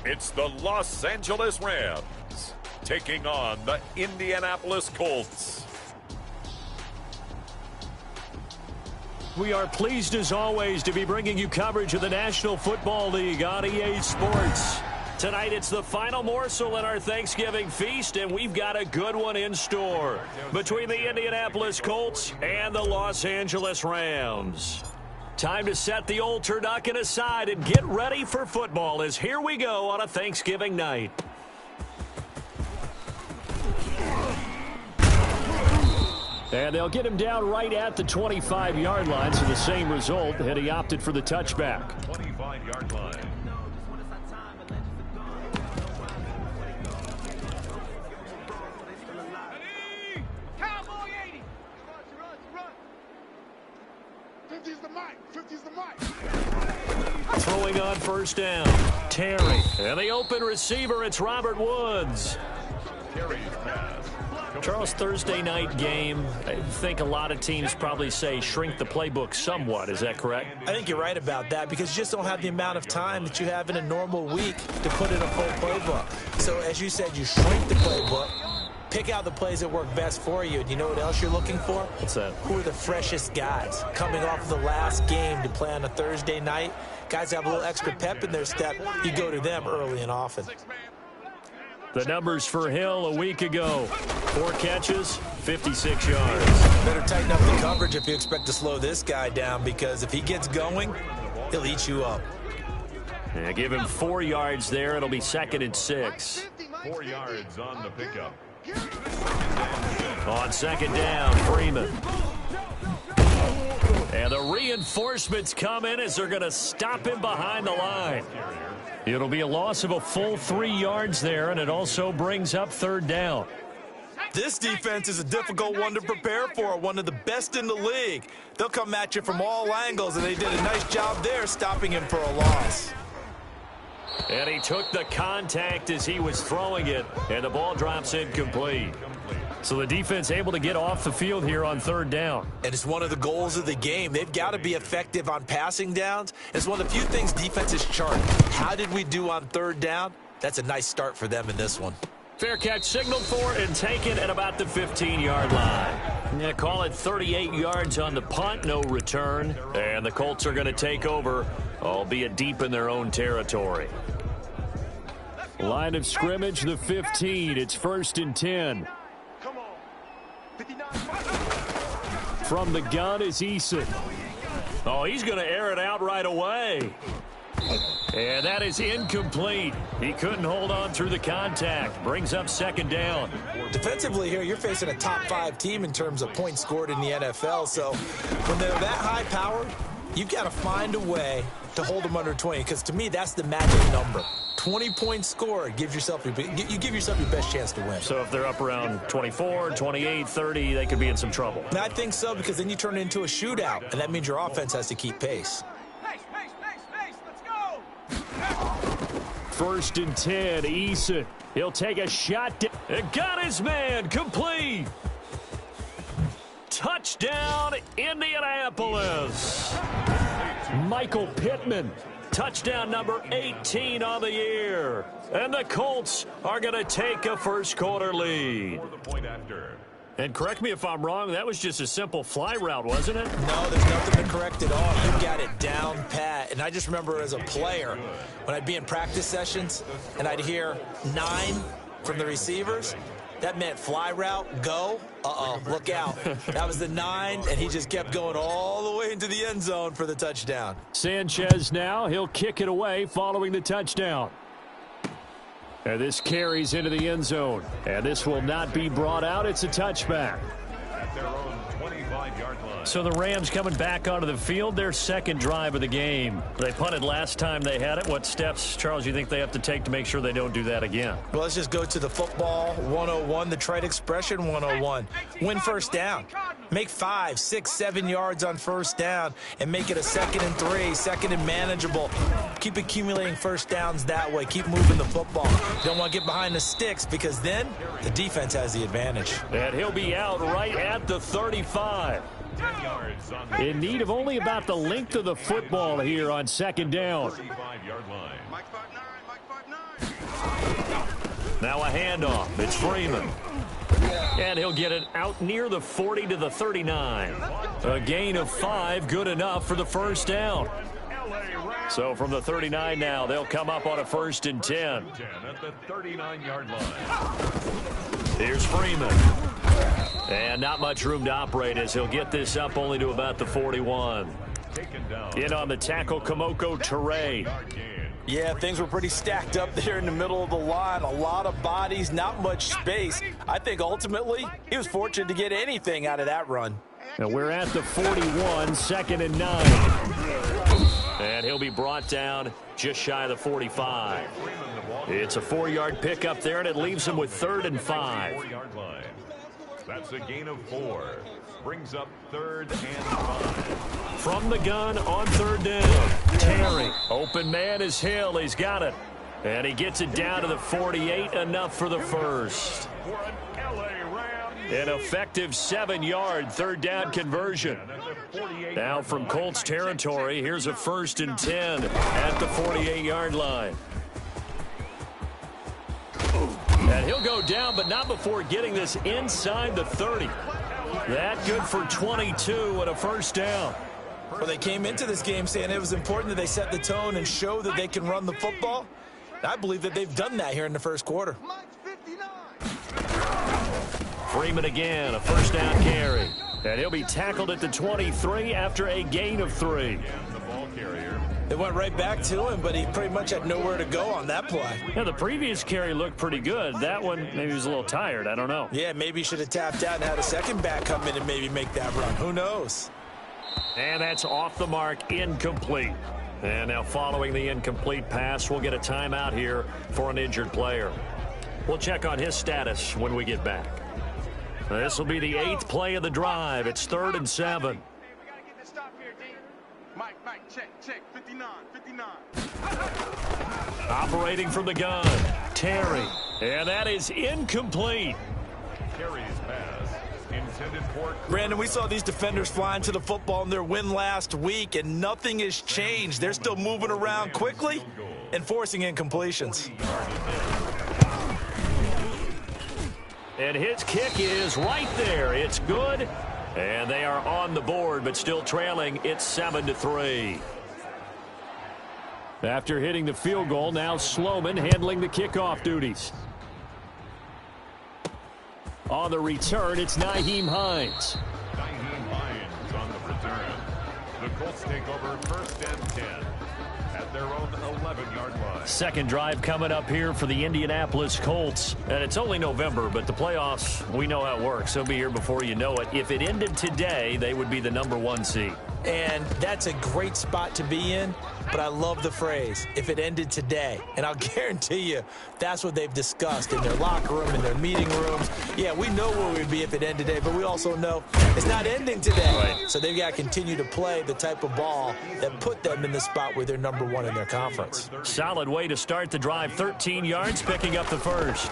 It's the Los Angeles Rams taking on the Indianapolis Colts. We are pleased as always to be bringing you coverage of the National Football League on EA Sports. Tonight it's the final morsel in our Thanksgiving feast, and we've got a good one in store between the Indianapolis Colts and the Los Angeles Rams. Time to set the old turducken aside and get ready for football as here we go on a Thanksgiving night. And they'll get him down right at the 25-yard line, so the same result, and he opted for the touchback. 25-yard line. Throwing on first down, Terry. And the open receiver, it's Robert Woods. Charles, Thursday night game, I think a lot of teams probably say shrink the playbook somewhat. Is that correct? I think you're right about that because you just don't have the amount of time that you have in a normal week to put in a full playbook. So as you said, you shrink the playbook, pick out the plays that work best for you. And you know what else you're looking for? What's that? Who are the freshest guys coming off the last game to play on a Thursday night? Guys have a little extra pep in their step. You go to them early and often. The numbers for Hill a week ago. 4 catches, 56 yards. Better tighten up the coverage if you expect to slow this guy down, because if he gets going, he'll eat you up. And give him 4 yards there. It'll be 2nd and 6. 4 yards on the pickup. On 2nd down, Freeman. And the reinforcements come in as they're going to stop him behind the line. It'll be a loss of a full 3 yards there, and it also brings up 3rd down. This defense is a difficult one to prepare for, one of the best in the league. They'll come at you from all angles, and they did a nice job there stopping him for a loss. And he took the contact as he was throwing it, and the ball drops incomplete. So the defense able to get off the field here on 3rd down. And it's one of the goals of the game. They've got to be effective on passing downs. It's one of the few things defenses chart. How did we do on 3rd down? That's a nice start for them in this one. Fair catch signaled for and taken at about the 15-yard line. Yeah, call it 38 yards on the punt, no return. And the Colts are going to take over, albeit deep in their own territory. Line of scrimmage, the 15. It's 1st and 10. From the gun is Eason. Oh, he's going to air it out right away. And that is incomplete. He couldn't hold on through the contact. Brings up 2nd down. Defensively here, you're facing a top 5 team in terms of points scored in the NFL. So when they're that high powered, you've got to find a way to hold them under 20. Because to me, that's the magic number. 20 points scored gives yourself you give yourself your best chance to win. So if they're up around 24, 28, 30, they could be in some trouble. And I think so, because then you turn it into a shootout, and that means your offense has to keep pace. Let's go. 1st and 10, Eason. He'll take a shot. And got his man, complete. Touchdown, Indianapolis. Michael Pittman. Touchdown number 18 on the year. And the Colts are going to take a first-quarter lead. And correct me if I'm wrong, that was just a simple fly route, wasn't it? No, there's nothing to correct at all. You got it down pat. And I just remember as a player, when I'd be in practice sessions and I'd hear 9 from the receivers, that meant fly route, go. Look out. That was the 9, and he just kept going all the way into the end zone for the touchdown. Sanchez now, he'll kick it away following the touchdown. And this carries into the end zone. And this will not be brought out. It's a touchback. At their own 25-yard line. So the Rams coming back onto the field, their 2nd drive of the game. They punted last time they had it. What steps, Charles, you think they have to take to make sure they don't do that again? Well, let's just go to the football 101, the trite expression 101. Win first down. Make 5, 6, 7 yards on first down and make it a 2nd and 3, 2nd and manageable. Keep accumulating first downs that way. Keep moving the football. You don't want to get behind the sticks because then the defense has the advantage. And he'll be out right at the 35. 10 yards on the In need of only about the length of the football here on second down. 35-yard line. Mike 5'9", Now a handoff. It's Freeman. And he'll get it out near the 40 to the 39. A gain of 5, good enough for the first down. So from the 39 now, they'll come up on a 1st and 10. 10 at the 39-yard line. Here's Freeman. And not much room to operate as he'll get this up only to about the 41. Taken down. In on the tackle, Kamoko Toure. Yeah, things were pretty stacked up there in the middle of the line. A lot of bodies, not much space. I think ultimately he was fortunate to get anything out of that run. And we're at the 41, 2nd and 9. And he'll be brought down just shy of the 45. It's a 4-yard pickup there, and it leaves him with 3rd and 5. 4-yard line. That's a gain of 4. Brings up 3rd and 5. From the gun on 3rd down. Terry. Open man is Hill. He's got it. And he gets it down to the 48, enough for the first. For an LA Rams. An effective 7-yard 3rd down conversion. Now from Colts territory, here's a 1st and 10 at the 48-yard line. And he'll go down, but not before getting this inside the 30. That good for 22 and a 1st down. Well, they came into this game saying it was important that they set the tone and show that they can run the football. I believe that they've done that here in the first quarter. Freeman again, a 1st down carry. And he'll be tackled at the 23 after a gain of 3. The ball carrier. They went right back to him, but he pretty much had nowhere to go on that play. Yeah, the previous carry looked pretty good. That one, maybe he was a little tired. I don't know. Yeah, maybe he should have tapped out and had a second back come in and maybe make that run. Who knows? And that's off the mark, incomplete. And now following the incomplete pass, we'll get a timeout here for an injured player. We'll check on his status when we get back. This will be the 8th play of the drive. It's 3rd and 7. We gotta get this stop here, D. Mike, check. 59. Operating from the gun, Terry. And that is incomplete. Carries pass. Intended for. Brandon, we saw these defenders flying to the football in their win last week, and nothing has changed. They're still moving around quickly and forcing incompletions. And his kick is right there. It's good. And they are on the board, but still trailing. It's 7-3. After hitting the field goal, now Sloman handling the kickoff duties. On the return, it's Nyheim Hines. Nyheim Hines on the return. The Colts take over 1st and 10 at their own 11-yard line. Second drive coming up here for the Indianapolis Colts. And it's only November, but the playoffs, we know how it works. They'll be here before you know it. If it ended today, they would be the #1 seed. And that's a great spot to be in, but I love the phrase, if it ended today. And I'll guarantee you that's what they've discussed in their locker room, in their meeting rooms. Yeah, we know where we would be if it ended today, but we also know it's not ending today. Right. So they've got to continue to play the type of ball that put them in the spot where they're #1 in their conference. Solid way to start the drive. 13 yards, picking up the first.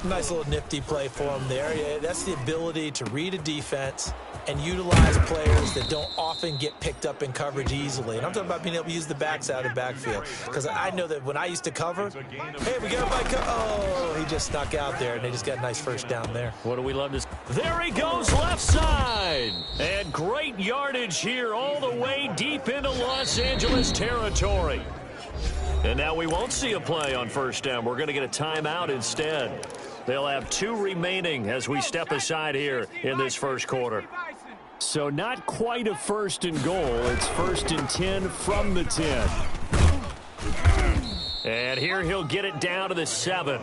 Nice little nifty play for them there. Yeah, that's the ability to read a defense and utilize players that don't often get picked up in coverage easily. And I'm talking about being able to use the backs out of the backfield. Because I know that when I used to cover, hey, we got a oh, he just snuck out there, and they just got a nice first down there. What do we love this? There he goes, left side. And great yardage here all the way deep into Los Angeles territory. And now we won't see a play on first down. We're going to get a timeout instead. They'll have 2 remaining as we step aside here in this first quarter. So not quite a 1st and goal. It's 1st and 10 from the 10. And here he'll get it down to the 7.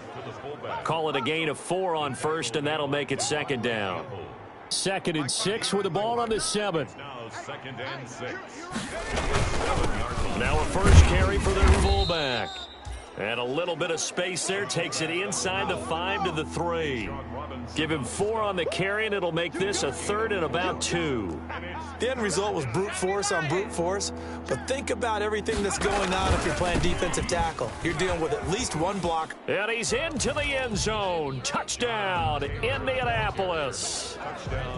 Call it a gain of 4 on first, and that'll make it 2nd down. 2nd and 6 with the ball on the 7. Now 2nd and 6. Now a first carry for their fullback. And a little bit of space there, takes it inside the 5 to the 3. Give him 4 on the carry, and it'll make this a 3rd and about 2. The end result was brute force on brute force, but think about everything that's going on if you're playing defensive tackle. You're dealing with at least 1 block. And he's into the end zone. Touchdown, Indianapolis.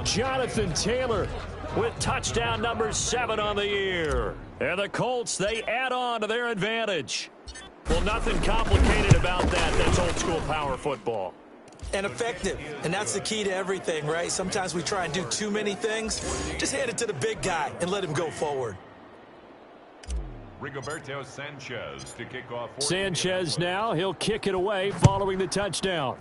Jonathan Taylor with touchdown number 7 on the year. And the Colts, they add on to their advantage. Well, nothing complicated about that. That's old school power football. And effective. And that's the key to everything, right? Sometimes we try and do too many things. Just hand it to the big guy and let him go forward. Rigoberto Sanchez to kick off. Sanchez now. He'll kick it away following the touchdown.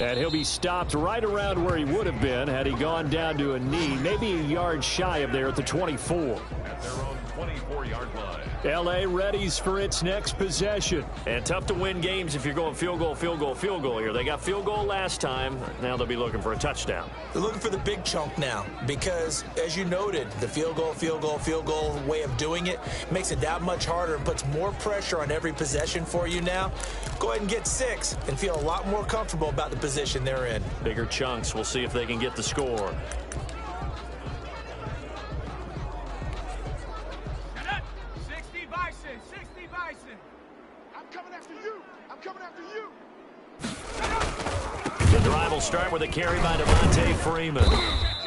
And he'll be stopped right around where he would have been had he gone down to a knee, maybe a yard shy of there at the 24. At their own 24-yard line. L.A. readies for its next possession. And tough to win games if you're going field goal, field goal, field goal here. They got field goal last time. Now they'll be looking for a touchdown. They're looking for the big chunk now because, as you noted, the field goal, field goal, field goal way of doing it makes it that much harder and puts more pressure on every possession for you now. Go ahead and get 6 and feel a lot more comfortable about the position they're in. Bigger chunks. We'll see if they can get the score. The drive will start with a carry by Devontae Freeman.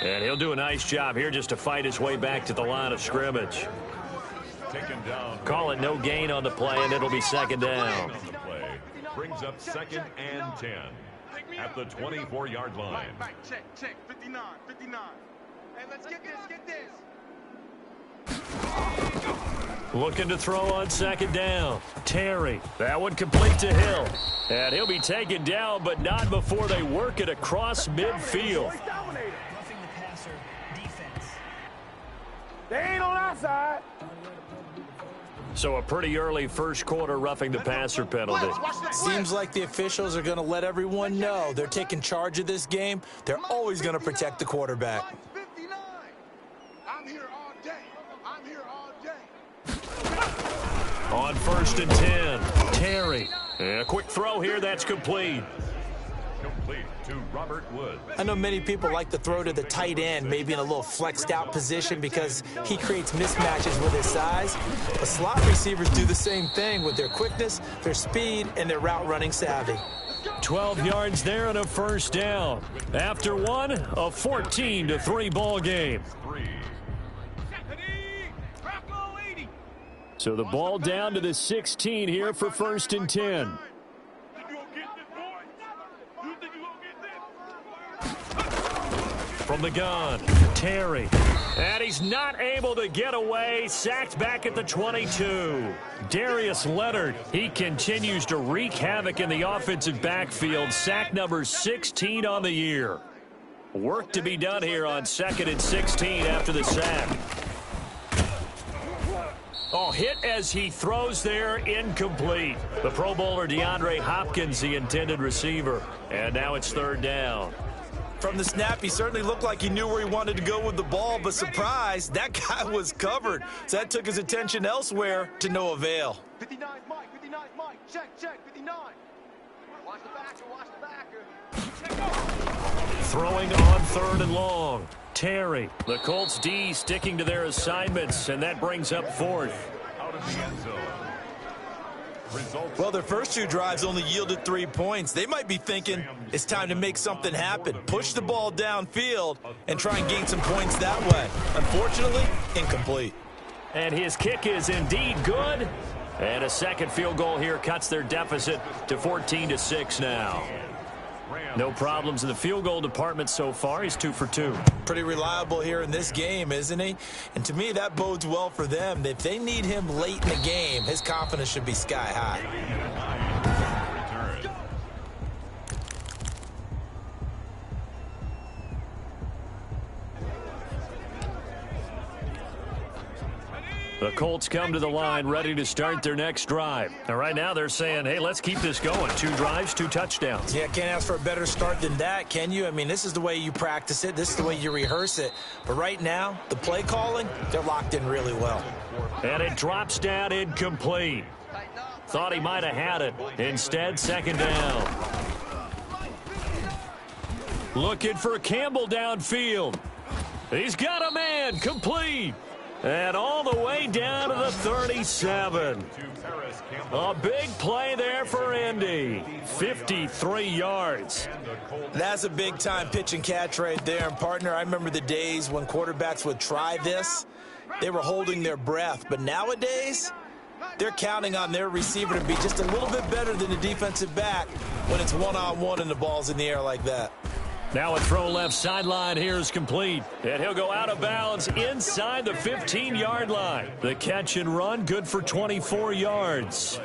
And he'll do a nice job here just to fight his way back to the line of scrimmage. Taken down. Call it no gain on the play, and it'll be second down. On the play. Brings up 2nd and 10 at the 24-yard line. Mike, check, 59, 59. Hey, let's get this. Looking to throw on second down. Terry. That one complete to Hill. And he'll be taken down, but not before they work it across midfield. Roughing the passer defense. They ain't on our side. So a pretty early first quarter roughing the passer penalty. Seems like the officials are going to let everyone know they're taking charge of this game. They're always going to protect the quarterback. 59. I'm here all day. I'm here all day. On 1st and 10, Terry. And a quick throw here, that's complete. Complete to Robert Woods. I know many people like to throw to the tight end, maybe in a little flexed out position because he creates mismatches with his size. But slot receivers do the same thing with their quickness, their speed, and their route running savvy. 12 yards there and a first down. After one, a 14-3 ball game. 3. So the ball down to the 16 here for 1st and 10. From the gun, Terry. And he's not able to get away. Sacked back at the 22. Darius Leonard, he continues to wreak havoc in the offensive backfield. Sack number 16 on the year. Work to be done here on 2nd and 16 after the sack. Oh, hit as he throws there, incomplete. The Pro Bowler DeAndre Hopkins, the intended receiver. And now it's 3rd down. From the snap, he certainly looked like he knew where he wanted to go with the ball, but surprise, that guy was covered. So that took his attention elsewhere to no avail. 59 Mike, check, 59. Watch the backer. Throwing on 3rd and long. Terry. The Colts D sticking to their assignments, and that brings up 4th. Out of the end zone. Results. Well, their first 2 drives only yielded 3 points. They might be thinking it's time to make something happen. Push the ball downfield and try and gain some points that way. Unfortunately, incomplete. And his kick is indeed good. And a second field goal here cuts their deficit to 14-6 now. No problems in the field goal department so far. He's 2 for 2. Pretty reliable here in this game, isn't he? And to me, that bodes well for them. If they need him late in the game, his confidence should be sky high. Return. The Colts come to the line ready to start their next drive. And right now they're saying, hey, let's keep this going. 2 drives, 2 touchdowns. Yeah, can't ask for a better start than that, can you? I mean, this is the way you practice it. This is the way you rehearse it. But right now, the play calling, they're locked in really well. And it drops down incomplete. Thought he might have had it. Instead, 2nd down. Looking for Campbell downfield. He's got a man, complete. And all the way down to the 37. A big play there for Indy. 53 yards. That's a big-time pitch and catch right there. And, partner, I remember the days when quarterbacks would try this. They were holding their breath. But nowadays, they're counting on their receiver to be just a little bit better than the defensive back when it's one-on-one and the ball's in the air like that. Now a throw left sideline here is complete. And he'll go out of bounds inside the 15-yard line. The catch and run good for 24 yards.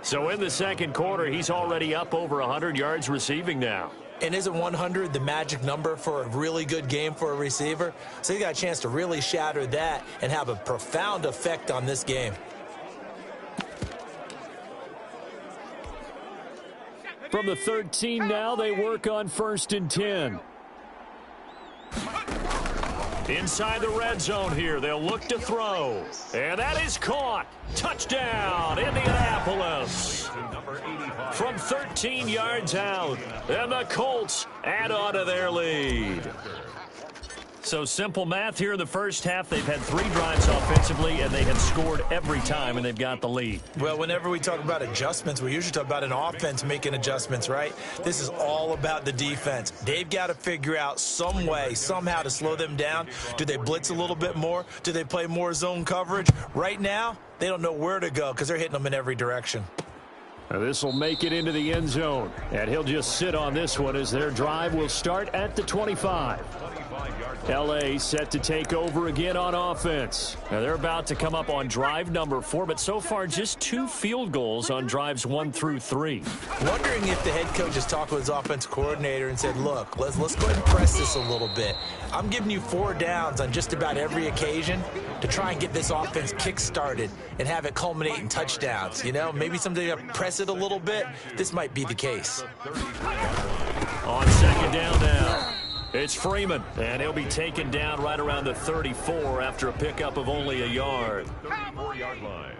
So in the second quarter, he's already up over 100 yards receiving now. And isn't 100 the magic number for a really good game for a receiver? So he got a chance to really shatter that and have a profound effect on this game. From the 13 now, they work on 1st and 10. Inside the red zone here, they'll look to throw. And that is caught. Touchdown, Indianapolis. From 13 yards out, and the Colts add on to their lead. So simple math here in the first half. They've had 3 drives offensively, and they have scored every time, and they've got the lead. Well, whenever we talk about adjustments, we usually talk about an offense making adjustments, right? This is all about the defense. They've got to figure out some way, somehow to slow them down. Do they blitz a little bit more? Do they play more zone coverage? Right now, they don't know where to go because they're hitting them in every direction. This will make it into the end zone, and he'll just sit on this one as their drive will start at the 25. L.A. set to take over again on offense. Now they're about to come up on drive number 4, but so far just 2 field goals on drives 1 through 3. Wondering if the head coach has talked with his offensive coordinator and said, look, let's go ahead and press this a little bit. I'm giving you 4 downs on just about every occasion to try and get this offense kick-started and have it culminate in touchdowns. You know, maybe someday press it a little bit. This might be the case. On second down now, it's Freeman, and he'll be taken down right around the 34 after a pickup of only a yard.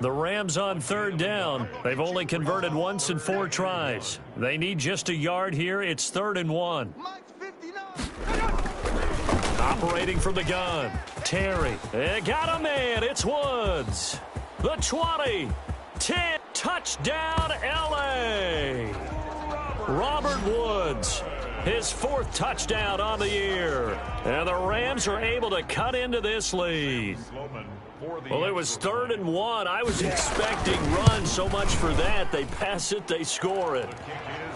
The Rams on third down. They've only converted once in 4 tries. They need just a yard here. It's 3rd and 1. Operating from the gun, Terry. They got a man. It's Woods. The 20, 10, touchdown, L.A. Robert Woods, his 4th touchdown on the year. And the Rams are able to cut into this lead. Well, it was 3rd and 1. I was expecting runs, so much for that. They pass it, they score it.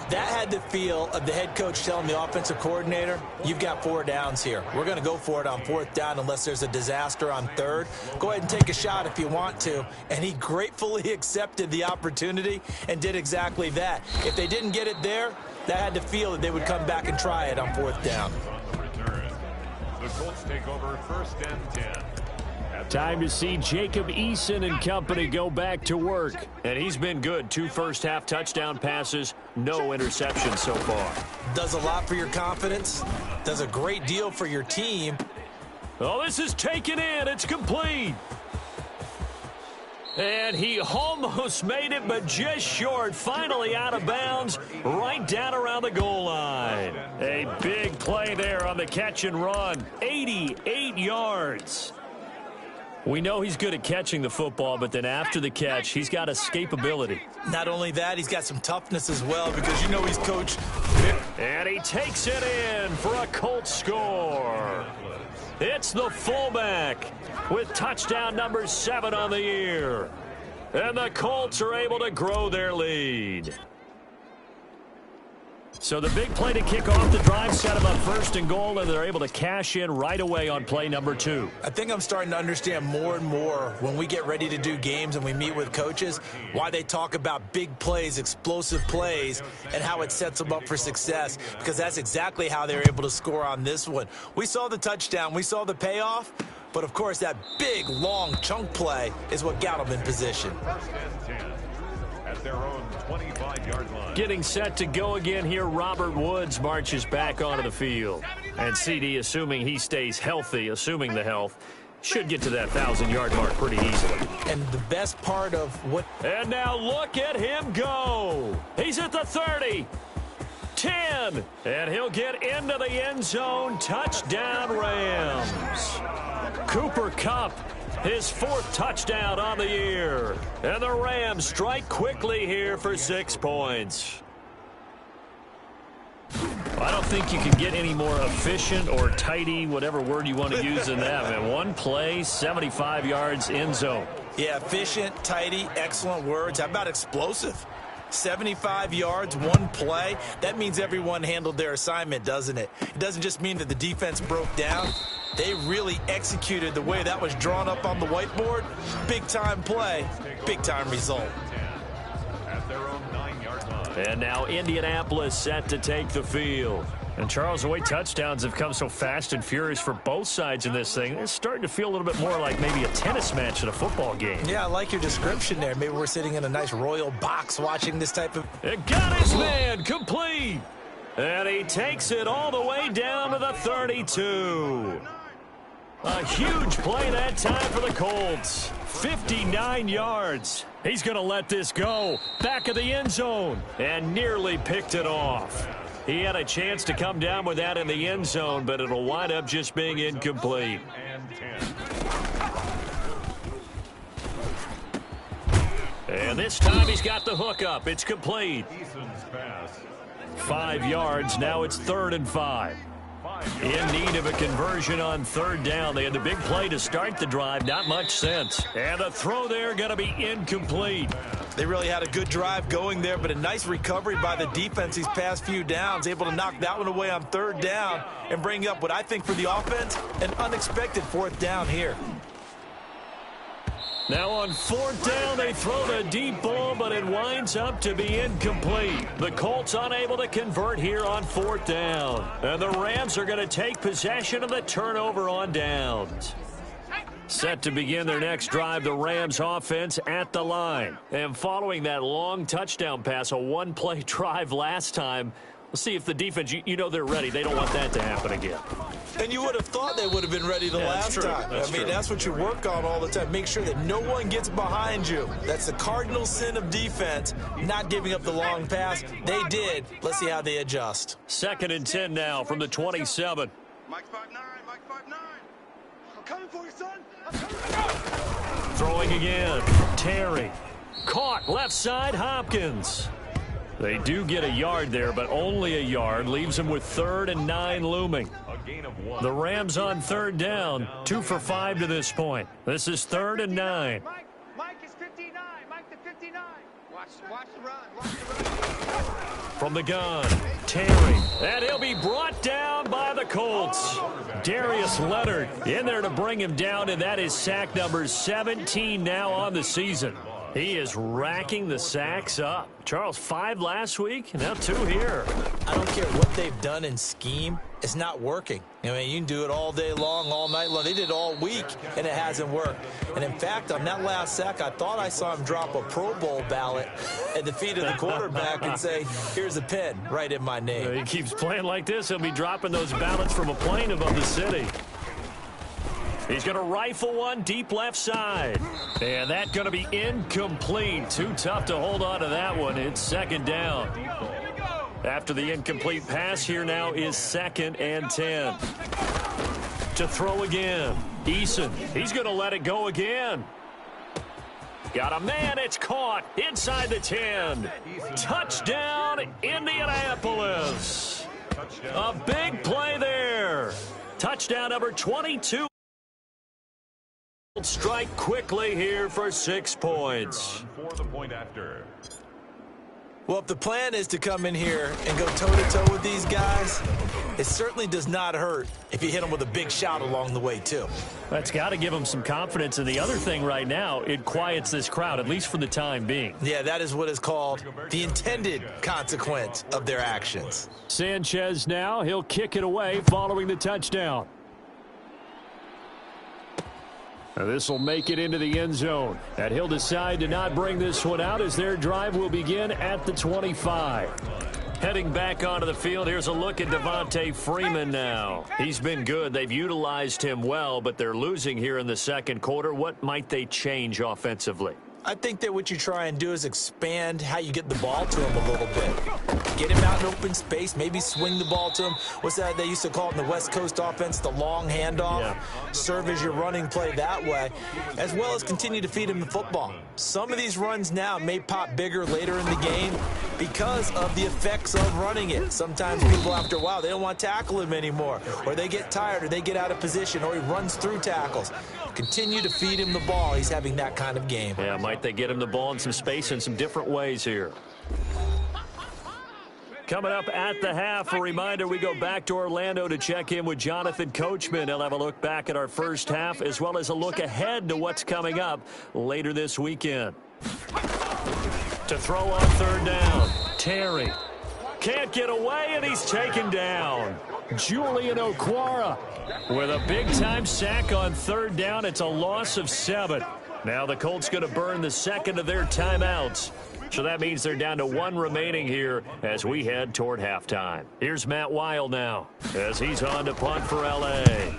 That had the feel of the head coach telling the offensive coordinator, you've got 4 downs here. We're going to go for it on 4th down unless there's a disaster on 3rd. Go ahead and take a shot if you want to. And he gratefully accepted the opportunity and did exactly that. If they didn't get it there, that had the feel that they would come back and try it on 4th down. The Colts take over 1st and 10. Time to see Jacob Eason and company go back to work. And he's been good. 2 first-half touchdown passes, no interceptions so far. Does a lot for your confidence. Does a great deal for your team. Oh, this is taken in. It's complete. And he almost made it, but just short. Finally out of bounds, right down around the goal line. A big play there on the catch and run. 88 yards. We know he's good at catching the football, but then after the catch, he's got escapability. Not only that, he's got some toughness as well because you know he's coached. And he takes it in for a Colts score. It's the fullback with touchdown number 7 on the year. And the Colts are able to grow their lead. So the big play to kick off the drive set them up 1st and goal, and they're able to cash in right away on play number 2. I think I'm starting to understand more and more when we get ready to do games and we meet with coaches why they talk about big plays, explosive plays, and how it sets them up for success, because that's exactly how they're able to score on this one. We saw the touchdown. We saw the payoff. But, of course, that big, long chunk play is what got them in position. 1st and 10 at their own 25-yard line. Getting set to go again here, Robert Woods marches back onto the field. And CD, assuming he stays healthy, assuming the health, should get to that 1,000-yard mark pretty easily. And the best part of what... And now look at him go. He's at the 30. 10. And he'll get into the end zone. Touchdown, Rams. Cooper Kupp His 4th touchdown on the year. And the Rams strike quickly here for 6 points. I don't think you can get any more efficient or tidy, whatever word you want to use in that. Man, one play, 75 yards, end zone. Yeah, efficient, tidy, excellent words. How about explosive? 75 yards, one play. That means everyone handled their assignment, doesn't it? It doesn't just mean that the defense broke down. They really executed the way that was drawn up on the whiteboard. Big-time play, big-time result. At their own 9-yard line. And now Indianapolis set to take the field. And, Charles, the way touchdowns have come so fast and furious for both sides in this thing, it's starting to feel a little bit more like maybe a tennis match in a football game. Yeah, I like your description there. Maybe we're sitting in a nice royal box watching this type of... It got his man complete. And he takes it all the way down to the 32. A huge play that time for the Colts. 59 yards. He's going to let this go. Back of the end zone. And nearly picked it off. He had a chance to come down with that in the end zone, but it'll wind up just being incomplete. And this time he's got the hook up. It's complete. 5 yards. Now it's 3rd and 5. In need of a conversion on 3rd down. They had the big play to start the drive. Not much sense. And the throw there going to be incomplete. They really had a good drive going there, but a nice recovery by the defense these past few downs. Able to knock that one away on 3rd down and bring up what I think for the offense, an unexpected 4th down here. Now on 4th down, they throw the deep ball, but it winds up to be incomplete. The Colts unable to convert here on 4th down. And the Rams are going to take possession of the turnover on downs. Set to begin their next drive, the Rams offense at the line. And following that long touchdown pass, a one-play drive last time, we'll see if the defense, you know they're ready. They don't want that to happen again. And you would have thought they would have been ready the last time. That's what you work on all the time. Make sure that no one gets behind you. That's the cardinal sin of defense, not giving up the long pass. They did. Let's see how they adjust. 2nd and 10 now from the 27. Mike 5'9", Mike 5'9". I'm coming for you, son. Throwing again. Terry. Caught left side, Hopkins. They do get a yard there, but only a yard. Leaves them with 3rd and 9 looming. The Rams on 3rd down. 2 for 5 to this point. This is 3rd and 9. Mike is 59. Mike to 59. Watch the run. Watch the run. From the gun, Terry. And he'll be brought down by the Colts. Darius Leonard in there to bring him down, and that is sack number 17 now on the season. He is racking the sacks up. Charles, 5 last week, now 2 here. I don't care what they've done in scheme. It's not working. I mean, you can do it all day long, all night long. They did it all week, and it hasn't worked. And, in fact, on that last sack, I thought I saw him drop a Pro Bowl ballot at the feet of the quarterback and say, here's a pen right in my name. He keeps playing like this. He'll be dropping those ballots from a plane above the city. He's going to rifle one deep left side. And that's going to be incomplete. Too tough to hold on to that one. It's 2nd down. After the incomplete pass, here now is 2nd and 10. To throw again. Eason. He's going to let it go again. Got a man. It's caught inside the 10. Touchdown, Indianapolis. A big play there. Touchdown number 22. Strike quickly here for 6 points. For the point after. Well, if the plan is to come in here and go toe-to-toe with these guys, it certainly does not hurt if you hit them with a big shot along the way, too. That's got to give them some confidence. And the other thing right now, it quiets this crowd, at least for the time being. Yeah, that is what is called the intended consequence of their actions. Sanchez now, he'll kick it away following the touchdown. Now this will make it into the end zone. And he'll decide to not bring this one out as their drive will begin at the 25. Heading back onto the field, here's a look at Devontae Freeman now. He's been good. They've utilized him well, but they're losing here in the 2nd quarter. What might they change offensively? I think that what you try and do is expand how you get the ball to him a little bit. Get him out in open space, maybe swing the ball to him. What's that they used to call it in the West Coast offense, the long handoff? Yeah. Serve as your running play that way, as well as continue to feed him the football. Some of these runs now may pop bigger later in the game because of the effects of running it. Sometimes people, after a while, they don't want to tackle him anymore, or they get tired, or they get out of position, or he runs through tackles. Continue to feed him the ball. He's having that kind of game. Yeah, might they get him the ball in some space in some different ways here. Coming up at the half, a reminder, we go back to Orlando to check in with Jonathan Coachman. He'll have a look back at our first half as well as a look ahead to what's coming up later this weekend. To throw on third down, Terry. Can't get away, and he's taken down. Julian Okwara with a big-time sack on third down. It's a loss of 7. Now the Colts going to burn the second of their timeouts. So that means they're down to 1 remaining here as we head toward halftime. Here's Matt Weil now as he's on to punt for L.A.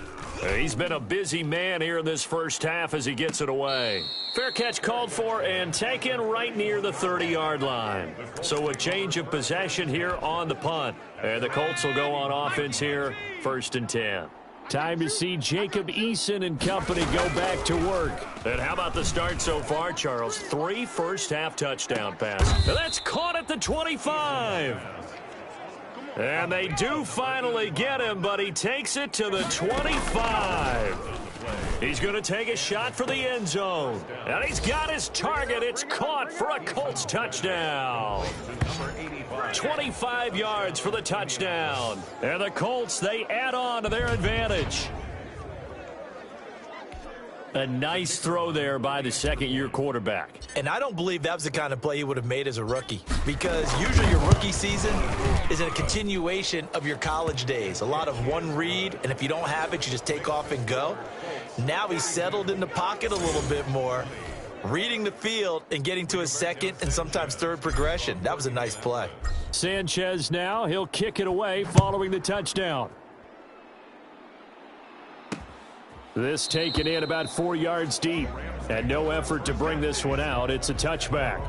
He's been a busy man here in this first half as he gets it away. Fair catch called for and taken right near the 30-yard line. So a change of possession here on the punt. And the Colts will go on offense here, 1st and 10. Time to see Jacob Eason and company go back to work. And how about the start so far, Charles? 3 first-half touchdown passes. That's caught at the 25. And they do finally get him, but he takes it to the 25. He's going to take a shot for the end zone. And he's got his target. It's caught for a Colts touchdown. 25 yards for the touchdown. And the Colts, they add on to their advantage. A nice throw there by the second-year quarterback. And I don't believe that was the kind of play he would have made as a rookie, because usually your rookie season is a continuation of your college days. A lot of one read, and if you don't have it, you just take off and go. Now he's settled in the pocket a little bit more, reading the field and getting to his second and sometimes third progression. That was a nice play. Sanchez now, he'll kick it away following the touchdown. This taken in about 4 yards deep, and no effort to bring this one out. It's a touchback.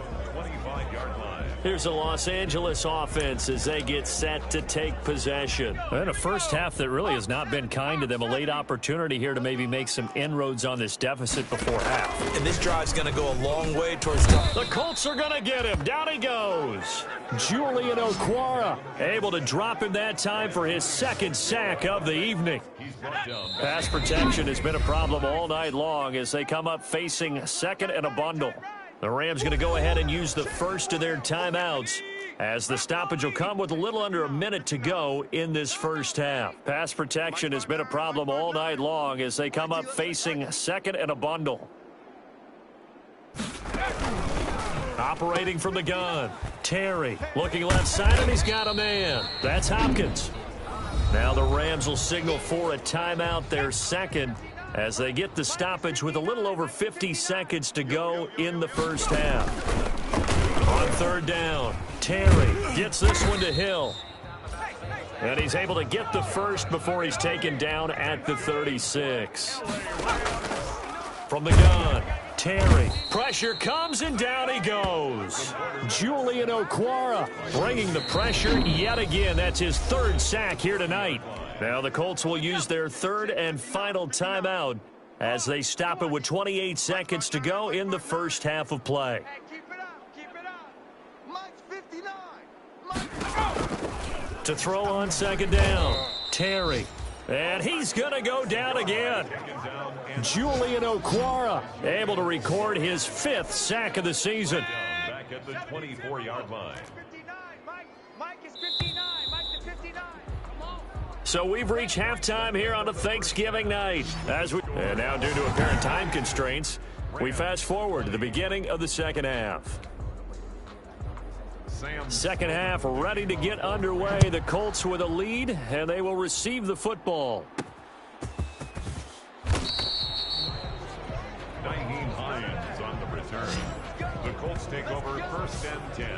Here's the Los Angeles offense as they get set to take possession. And a first half that really has not been kind to them. A late opportunity here to maybe make some inroads on this deficit before half. And this drive's going to go a long way towards the... The Colts are going to get him. Down he goes. Julian Okwara able to drop him that time for his second sack of the evening. Pass protection has been a problem all night long as they come up facing second and a bundle. The Rams going to go ahead and use the first of their timeouts as the stoppage will come with a little under a minute to go in this first half. Pass protection has been a problem all night long as they come up facing second and a bundle. Operating from the gun, Terry looking left side, and he's got a man. That's Hopkins. Now the Rams will signal for a timeout, their second, as they get the stoppage with a little over 50 seconds to go in the first half. On third down, Terry gets this one to Hill. And he's able to get the first before he's taken down at the 36. From the gun, Terry. Pressure comes and down he goes. Julian Okwara bringing the pressure yet again. That's his third sack here tonight. Now the Colts will use their third and final timeout as they stop it with 28 seconds to go in the first half of play. Hey, keep it up, keep it up. Mike's 59. Mike's... To throw on second down, Terry. And he's going to go down again. Julian Okwara able to record his 5th sack of the season. Back at the 24-yard line. 59. Mike is 59. Mike's the 59. Come on. So we've reached halftime here on a Thanksgiving night. And now due to apparent time constraints, we fast forward to the beginning of the second half. Second half ready to get underway. The Colts with a lead, and they will receive the football. Nyheim Hines on the return. The Colts take over 1st and 10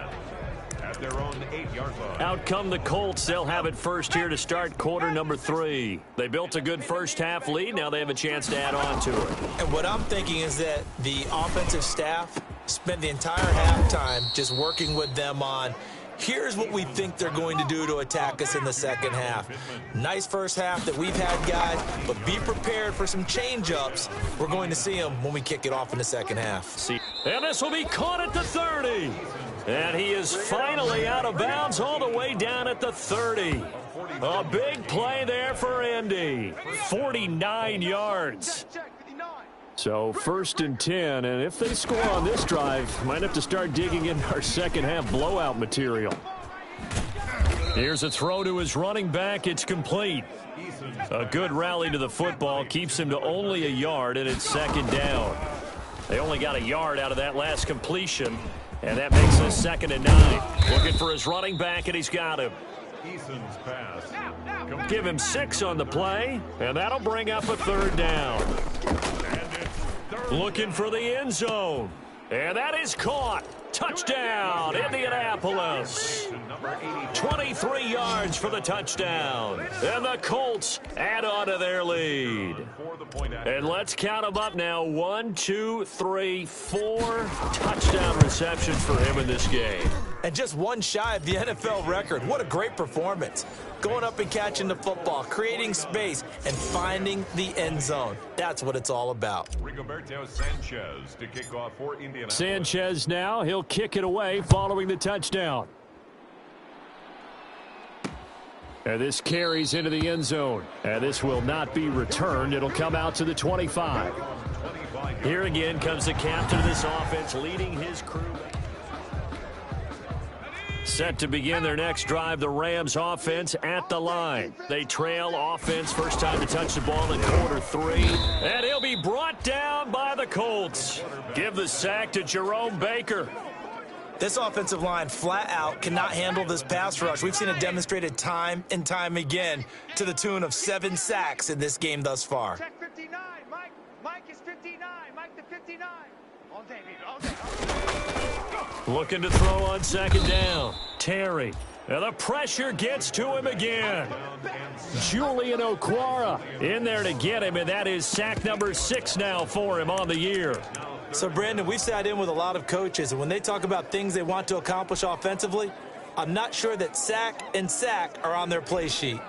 at their own 8-yard line. Out come the Colts. They'll have it first here to start quarter number 3. They built a good first half lead. Now they have a chance to add on to it. And what I'm thinking is that the offensive staff spent the entire halftime just working with them on, here's what we think they're going to do to attack us in the second half. Nice first half that we've had, guys, but be prepared for some change-ups. We're going to see them when we kick it off in the second half. And this will be caught at the 30. And he is finally out of bounds all the way down at the 30. A big play there for Indy. 49 yards. So 1st and 10, and if they score on this drive, might have to start digging into our second half blowout material. Here's a throw to his running back. It's complete. A good rally to the football keeps him to only a yard, and it's 2nd down. They only got a yard out of that last completion, and that makes us 2nd and 9. Looking for his running back, and he's got him. Eason's pass. Give him 6 on the play, and that'll bring up a 3rd down. Looking for the end zone. And that is caught. Touchdown, Indianapolis. 23 yards for the touchdown. And the Colts add on to their lead. And let's count them up now. 1, 2, 3, 4 touchdown receptions for him in this game. And just one shy of the NFL record. What a great performance. Going up and catching the football, creating space, and finding the end zone. That's what it's all about. Rigoberto Sanchez to kick off for Indianapolis. Sanchez now. He'll kick it away following the touchdown. And this carries into the end zone. And this will not be returned. It'll come out to the 25. Here again comes the captain of this offense leading his crew. Set to begin their next drive, the Rams offense at the line. They trail offense, first time to touch the ball in quarter 3. And he'll be brought down by the Colts. Give the sack to Jerome Baker. This offensive line flat out cannot handle this pass rush. We've seen it demonstrated time and time again to the tune of 7 sacks in this game thus far. Check 59, Mike. Mike is 59. Mike to 59. All day, baby. All day. Looking to throw on 2nd down. Terry. And the pressure gets to him again. Julian Okwara in there to get him, and that is sack number 6 now for him on the year. So, Brandon, we've sat in with a lot of coaches, and when they talk about things they want to accomplish offensively, I'm not sure that sack and sack are on their play sheet.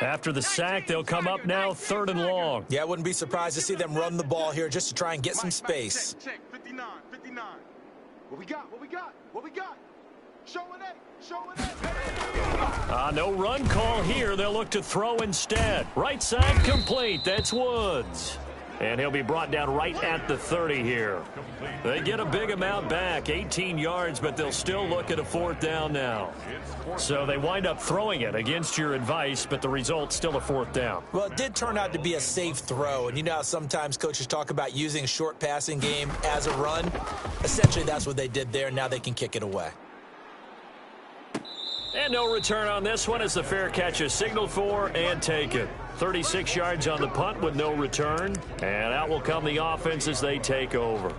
After the sack, they'll come up now 3rd and long. Yeah, I wouldn't be surprised to see them run the ball here just to try and get some space. Check, 59, 59. What we got? What we got? What we got? Show it eight. Show it eight. No run call here. They'll look to throw instead. Right side complete. That's Woods. And he'll be brought down right at the 30 here. They get a big amount back, 18 yards, but they'll still look at a 4th down now. So they wind up throwing it against your advice, but the result's still a 4th down. Well, it did turn out to be a safe throw, and you know how sometimes coaches talk about using short passing game as a run? Essentially, that's what they did there. Now they can kick it away. And no return on this one as the fair catch is signaled for and taken. 36 yards on the punt with no return. And out will come the offense as they take over.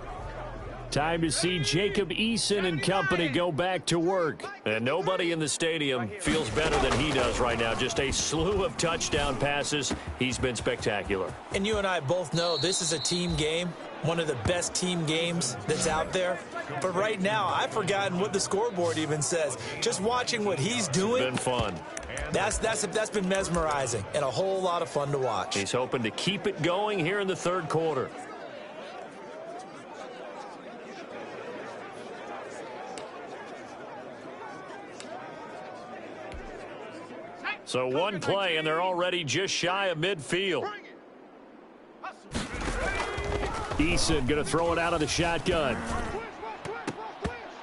Time to see Jacob Eason and company go back to work. And nobody in the stadium feels better than he does right now. Just a slew of touchdown passes. He's been spectacular. And you and I both know this is a team game, one of the best team games that's out there. But right now, I've forgotten what the scoreboard even says. Just watching what he's doing. It's been fun. That's been mesmerizing and a whole lot of fun to watch. He's hoping to keep it going here in the 3rd quarter. So one play, and they're already just shy of midfield. Eason going to throw it out of the shotgun.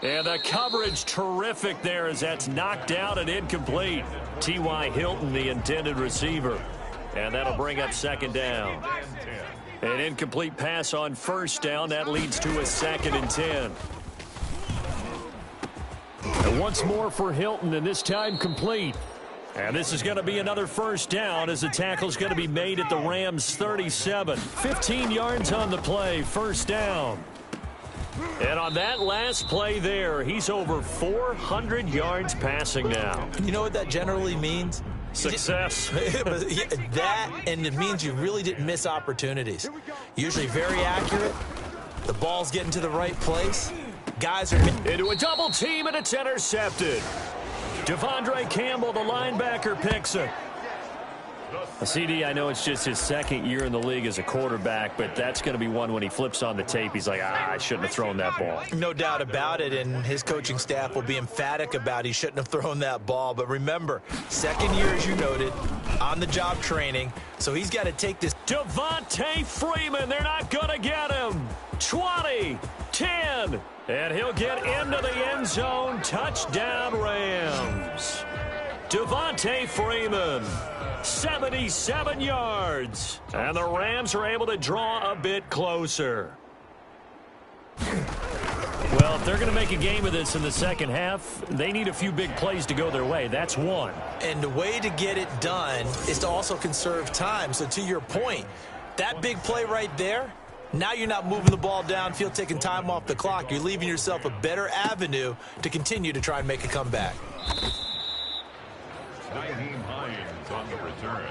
And the coverage terrific there as that's knocked out and incomplete. T.Y. Hilton, the intended receiver. And that'll bring up 2nd down. An incomplete pass on 1st down. That leads to a 2nd and 10. And once more for Hilton, and this time complete. And this is going to be another 1st down as the tackle's going to be made at the Rams 37. 15 yards on the play, 1st down. And on that last play there, he's over 400 yards passing now. You know what that generally means? Success. That, and it means you really didn't miss opportunities. Usually very accurate. The ball's getting to the right place. Guys are into a double team, and it's intercepted. Devondre Campbell, the linebacker, picks it. CD, I know it's just his second year in the league as a quarterback, but that's going to be one when he flips on the tape. He's like, I shouldn't have thrown that ball. No doubt about it, and his coaching staff will be emphatic about he shouldn't have thrown that ball. But remember, second year, as you noted, on-the-job training, so he's got to take this. Devontae Freeman, they're not going to get him. 20, 10, and he'll get into the end zone. Touchdown, Rams. Devontae Freeman. 77 yards. And the Rams are able to draw a bit closer. Well, if they're going to make a game of this in the second half, they need a few big plays to go their way. That's one. And the way to get it done is to also conserve time. So to your point, that big play right there, now you're not moving the ball downfield, taking time off the clock. You're leaving yourself a better avenue to continue to try and make a comeback. Nyheim Hines on the return.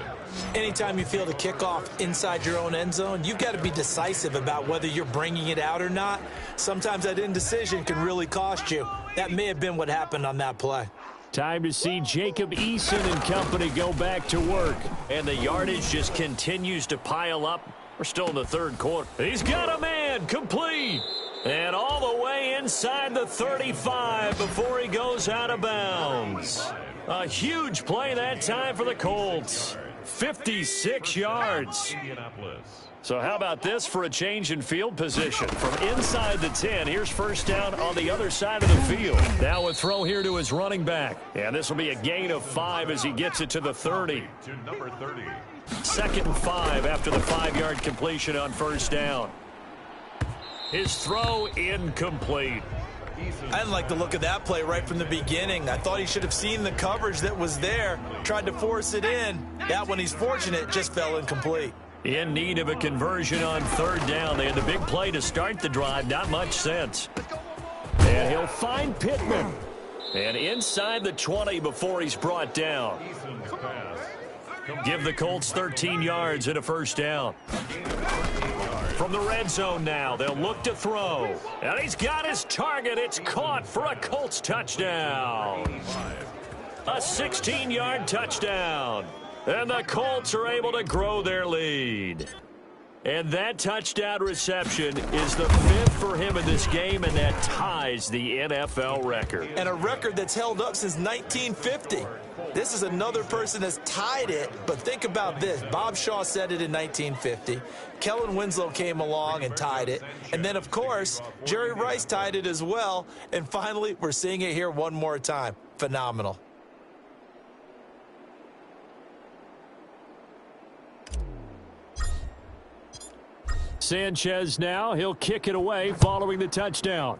Anytime you feel the kickoff inside your own end zone, you've got to be decisive about whether you're bringing it out or not. Sometimes that indecision can really cost you. That may have been what happened on that play. Time to see Jacob Eason and company go back to work. And the yardage just continues to pile up. We're still in the third quarter. He's got a man, complete. And all the way inside the 35 before he goes out of bounds. A huge play that time for the Colts. 56 yards. So how about this for a change in field position? From inside the 10, here's first down on the other side of the field. Now a throw here to his running back. And this will be a gain of 5 as he gets it to the 30. To number 30. 2nd and 5 after the 5-yard completion on first down. His throw incomplete. I didn't like the look of that play right from the beginning. I thought he should have seen the coverage that was there, tried to force it in. That one, he's fortunate, just fell incomplete. In need of a conversion on third down. They had the big play to start the drive. Not much sense. And he'll find Pittman. And inside the 20 before he's brought down. Give the Colts 13 yards and a first down. From the red zone now, they'll look to throw. And he's got his target. It's caught for a Colts touchdown. A 16-yard touchdown. And the Colts are able to grow their lead. And that touchdown reception is the 5th for him in this game, and that ties the NFL record. And a record that's held up since 1950. This is another person that's tied it, but think about this. Bob Shaw said it in 1950. Kellen Winslow came along and tied it. And then, of course, Jerry Rice tied it as well. And finally, we're seeing it here one more time. Phenomenal. Sanchez now, he'll kick it away following the touchdown.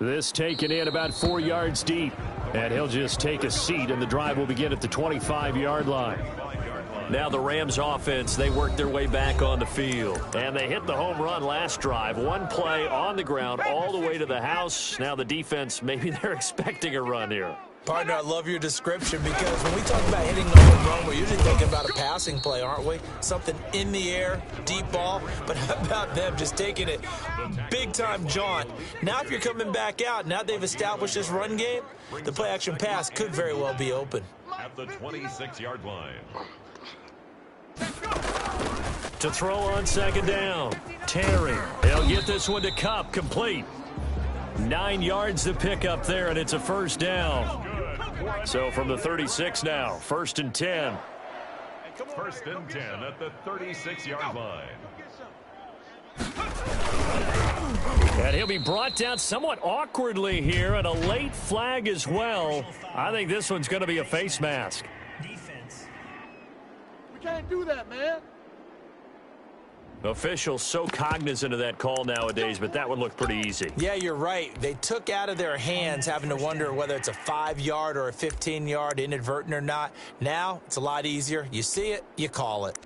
This taken in about 4 yards deep. And he'll just take a seat, and the drive will begin at the 25-yard line. Now the Rams offense, they work their way back on the field. And they hit the home run last drive. One play on the ground all the way to the house. Now the defense, maybe they're expecting a run here. Partner, I love your description because when we talk about hitting the home run, we're usually thinking about a passing play, aren't we? Something in the air, deep ball. But how about them just taking it big-time jaunt? Now if you're coming back out, now they've established this run game, the play-action pass could very well be open. At the 26-yard line. To throw on second down, Terry. He'll get this one to Kupp, complete. 9 yards to pick up there, and it's a first down. So from the 36 now, 1st and 10. 1st and 10 at the 36-yard line. And he'll be brought down somewhat awkwardly here, and a late flag as well. I think this one's going to be a face mask. Defense. We can't do that, man. Officials so cognizant of that call nowadays, but that would look pretty easy. Yeah, you're right. They took out of their hands having to wonder whether it's a 5-yard or a 15-yard, inadvertent or not. Now, it's a lot easier. You see it, you call it.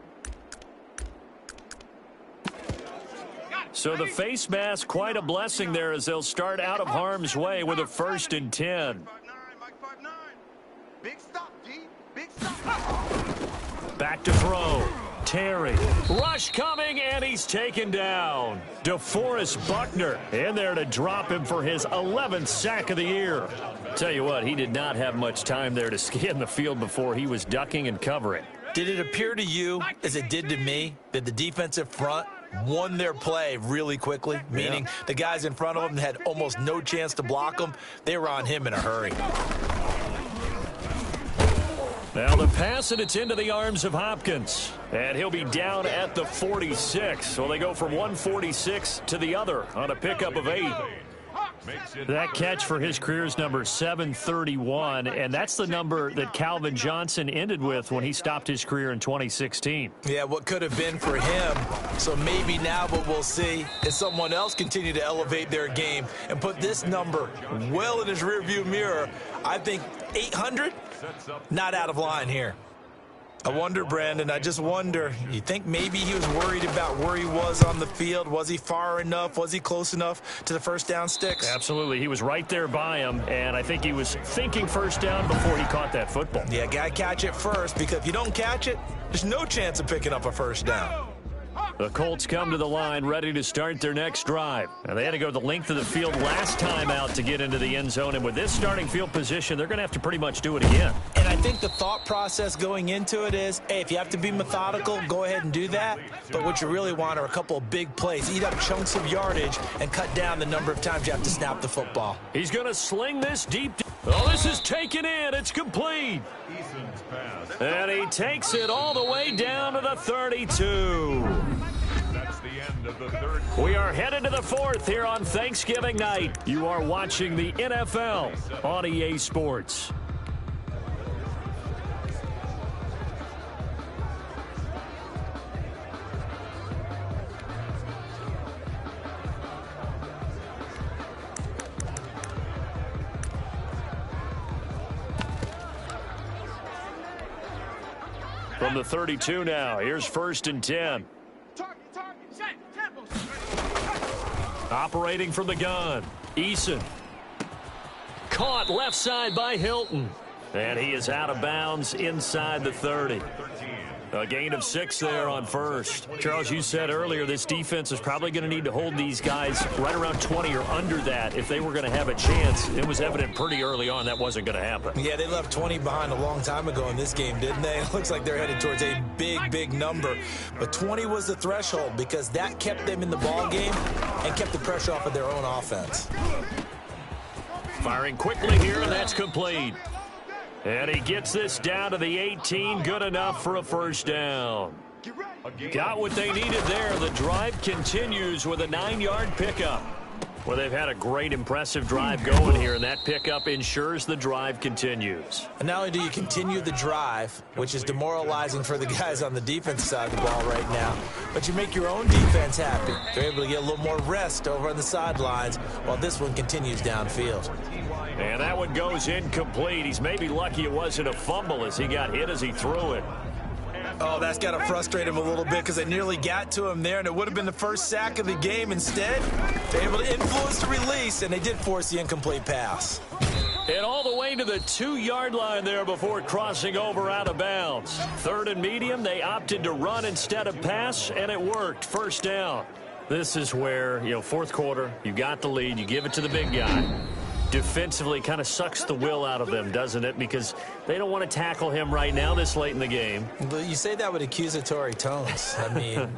So the face mask, quite a blessing there as they'll start out of harm's way with a 1st and 10. Back to throw. Terry. Rush coming, and he's taken down. DeForest Buckner in there to drop him for his 11th sack of the year. Tell you what, he did not have much time there to scan the field before he was ducking and covering. Did it appear to you, as it did to me, that the defensive front won their play really quickly? Meaning the guys in front of them had almost no chance to block them. They were on him in a hurry. Now the pass, and it's into the arms of Hopkins. And he'll be down at the 46. So they go from 146 to the other on a pickup of 8. That catch for his career is number 731, and that's the number that Calvin Johnson ended with when he stopped his career in 2016. Yeah, what could have been for him. So maybe now what we'll see is someone else continue to elevate their game and put this number well in his rearview mirror. I think 800, not out of line here. I wonder, Brandon, I just wonder, you think maybe he was worried about where he was on the field? Was he far enough? Was he close enough to the first down sticks? Absolutely. He was right there by him, and I think he was thinking first down before he caught that football. Yeah, got to catch it first, because if you don't catch it, there's no chance of picking up a first down. The Colts come to the line ready to start their next drive. Now, they had to go the length of the field last time out to get into the end zone, and with this starting field position, they're going to have to pretty much do it again. And I think the thought process going into it is, hey, if you have to be methodical, go ahead and do that. But what you really want are a couple of big plays. Eat up chunks of yardage and cut down the number of times you have to snap the football. He's going to sling this deep. Oh, this is taken in. It's complete. And he takes it all the way down to the 32. That's the end of the third. We are headed to the fourth here on Thanksgiving night. You are watching the NFL on EA Sports. From the 32 now, here's 1st and 10. Operating from the gun, Eason. Caught left side by Hilton. And he is out of bounds inside the 30. A gain of 6 there on first. Charles, you said earlier this defense is probably going to need to hold these guys right around 20 or under that if they were going to have a chance. It was evident pretty early on that wasn't going to happen. Yeah, they left 20 behind a long time ago in this game, didn't they? It looks like they're headed towards a big, big number. But 20 was the threshold because that kept them in the ball game and kept the pressure off of their own offense. Firing quickly here, and that's complete. And he gets this down to the 18, good enough for a first down. Got what they needed there. The drive continues with a 9-yard pickup. Well, they've had a great, impressive drive going here, and that pickup ensures the drive continues. And not only do you continue the drive, which is demoralizing for the guys on the defense side of the ball right now, but you make your own defense happy. They're able to get a little more rest over on the sidelines while this one continues downfield. And that one goes incomplete. He's maybe lucky it wasn't a fumble as he got hit as he threw it. Oh, that's got to frustrate him a little bit because they nearly got to him there, and it would have been the first sack of the game. Instead, they're able to influence the release, and they did force the incomplete pass. And all the way to the 2-yard line there before crossing over out of bounds. 3rd and medium, they opted to run instead of pass, and it worked. First down. This is where, fourth quarter, you got the lead, you give it to the big guy. Defensively kind of sucks the will out of them, doesn't it? Because they don't want to tackle him right now this late in the game. But you say that with accusatory tones. I mean,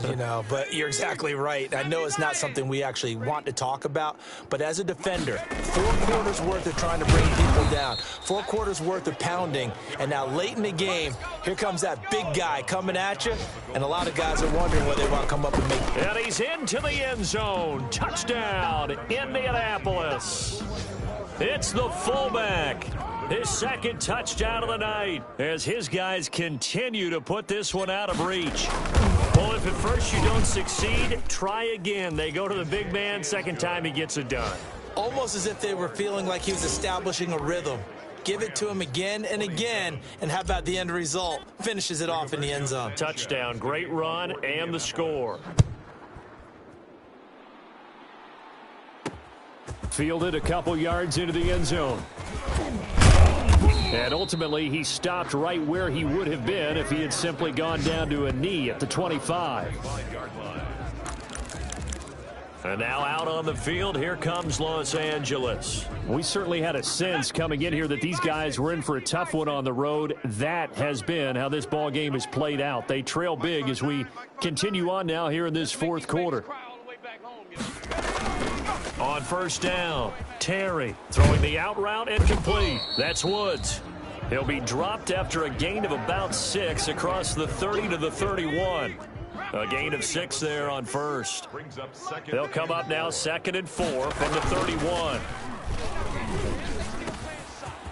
but you're exactly right. I know it's not something we actually want to talk about, but as a defender, 4 quarters worth of trying to bring people down, 4 quarters worth of pounding, and now late in the game, here comes that big guy coming at you, and a lot of guys are wondering whether they want to come up and make it. And he's into the end zone. Touchdown, Indianapolis. It's the fullback. His 2nd touchdown of the night as his guys continue to put this one out of reach. Well, if at first you don't succeed, try again. They go to the big man. 2nd time he gets it done. Almost as if they were feeling like he was establishing a rhythm. Give it to him again and again, and how about the end result? Finishes it off in the end zone. Touchdown, great run, and the score. Fielded a couple yards into the end zone. And ultimately, he stopped right where he would have been if he had simply gone down to a knee at the 25. And now out on the field, here comes Los Angeles. We certainly had a sense coming in here that these guys were in for a tough one on the road. That has been how this ball game has played out. They trail big as we continue on now here in this fourth quarter. On first down, Terry throwing the out route incomplete. That's Woods. He'll be dropped after a gain of about 6 across the 30 to the 31. A gain of 6 there on first. They'll come up now 2nd and 4 from the 31.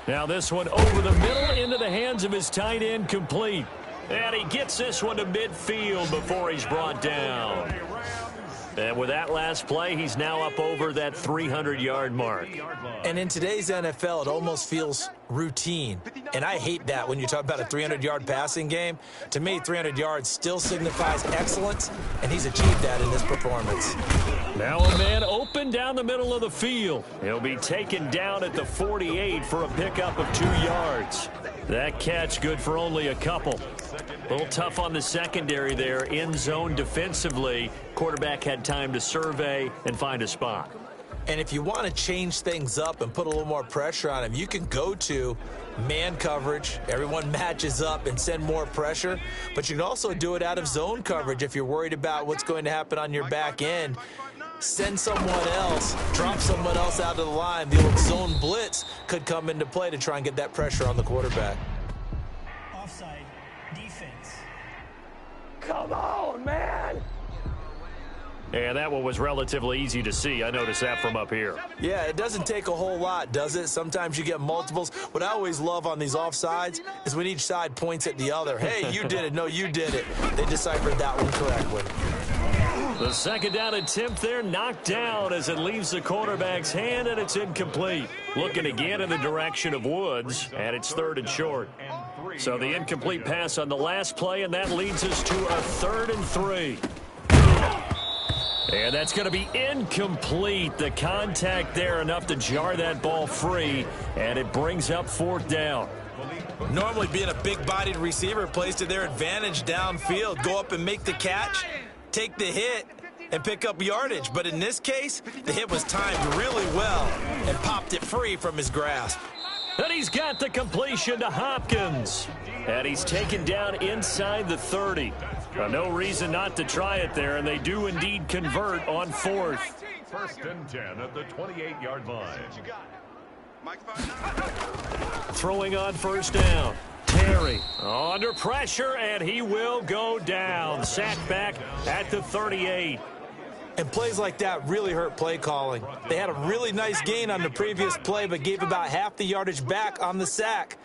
Now this one over the middle into the hands of his tight end, complete. And he gets this one to midfield before he's brought down. And with that last play, he's now up over that 300-yard mark. And in today's NFL, it almost feels routine. And I hate that when you talk about a 300-yard passing game. To me, 300 yards still signifies excellence, and he's achieved that in this performance. Now a man open down the middle of the field. He'll be taken down at the 48 for a pickup of 2 yards. That catch good for only a couple. A little tough on the secondary there, in zone defensively. Quarterback had time to survey and find a spot. And if you want to change things up and put a little more pressure on him, you can go to man coverage. Everyone matches up and send more pressure. But you can also do it out of zone coverage if you're worried about what's going to happen on your back end. Send someone else, drop someone else out of the line. The old zone blitz could come into play to try and get that pressure on the quarterback. Offside. Defense. Come on, man! And that one was relatively easy to see. I noticed that from up here. Yeah, it doesn't take a whole lot, does it? Sometimes you get multiples. What I always love on these offsides is when each side points at the other. Hey, you did it. No, you did it. They deciphered that one correctly. The second down attempt there knocked down as it leaves the quarterback's hand, and it's incomplete. Looking again in the direction of Woods, and it's 3rd and short. So the incomplete pass on the last play, and that leads us to a 3rd and 3. And that's going to be incomplete. The contact there enough to jar that ball free, and it brings up 4th down. Normally being a big-bodied receiver plays to their advantage downfield. Go up and make the catch, take the hit, and pick up yardage. But in this case, the hit was timed really well and popped it free from his grasp. And he's got the completion to Hopkins. And he's taken down inside the 30. No reason not to try it there, and they do indeed convert on 4th. 1st and 10 at the 28-yard line. Throwing on first down. Terry under pressure, and he will go down. Sacked back at the 38. And plays like that really hurt play calling. They had a really nice gain on the previous play, but gave about half the yardage back on the sack.